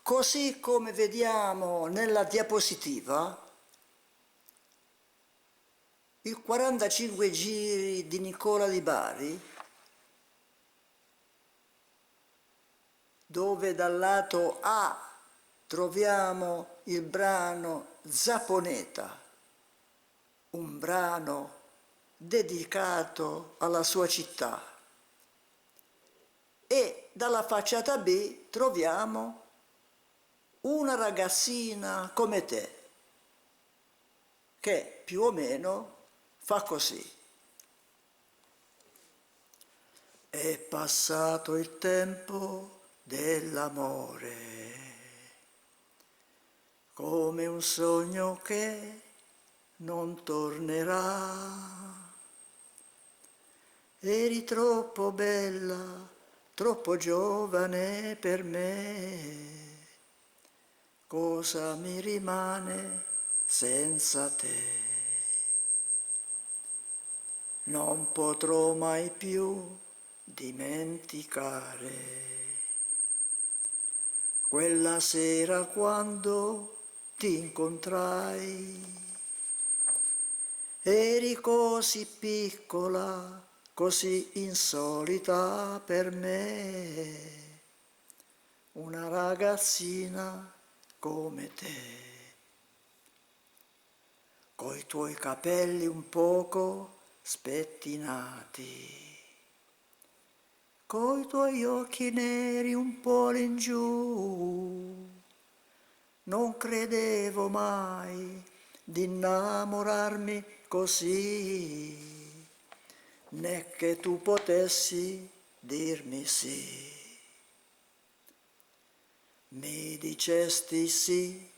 Così come vediamo nella diapositiva, il 45 giri di Nicola Di Bari, dove dal lato A troviamo il brano Zaponeta, un brano dedicato alla sua città, e dalla facciata B troviamo Una ragazzina come te, che più o meno fa così. È passato il tempo dell'amore, come un sogno che non tornerà. Eri troppo bella, troppo giovane per me. Cosa mi rimane senza te? Non potrò mai più dimenticare quella sera quando ti incontrai. Eri così piccola, così insolita per me, una ragazzina come te, coi tuoi capelli un poco spettinati, coi tuoi occhi neri un po' in giù. Non credevo mai di innamorarmi così, né che tu potessi dirmi sì. Mi dicesti sì,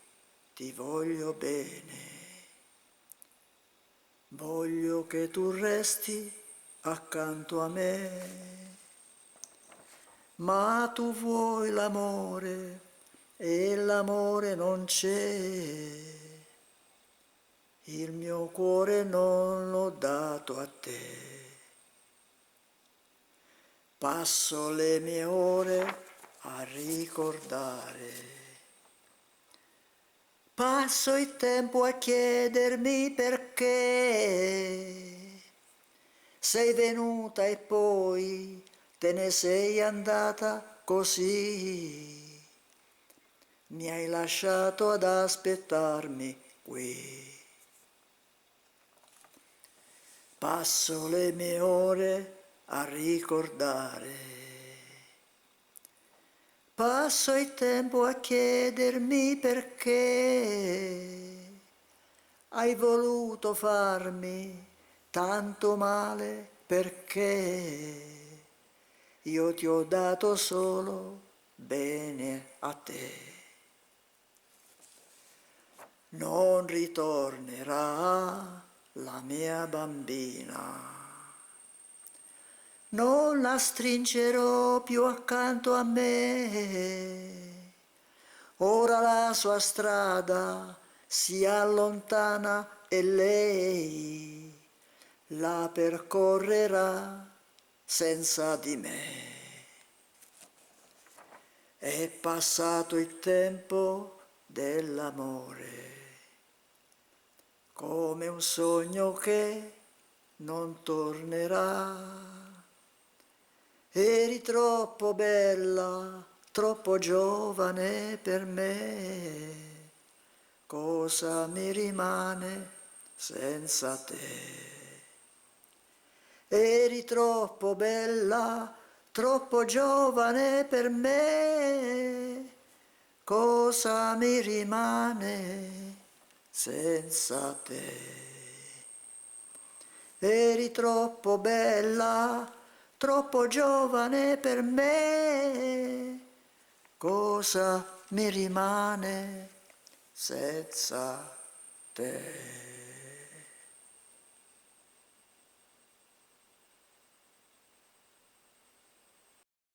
ti voglio bene, voglio che tu resti accanto a me, ma tu vuoi l'amore e l'amore non c'è, il mio cuore non l'ho dato a te. Passo le mie ore a ricordare, passo il tempo a chiedermi perché sei venuta e poi te ne sei andata così. Mi hai lasciato ad aspettarmi qui. Passo le mie ore a ricordare, passo il tempo a chiedermi perché hai voluto farmi tanto male, perché io ti ho dato solo bene a te. Non ritornerà la mia bambina, non la stringerò più accanto a me. Ora la sua strada si allontana e lei la percorrerà senza di me. È passato il tempo dell'amore, come un sogno che non tornerà. Eri troppo bella, troppo giovane per me, cosa mi rimane senza te? Eri troppo bella, troppo giovane per me, cosa mi rimane senza te? Eri troppo bella, troppo giovane per me, cosa mi rimane senza te?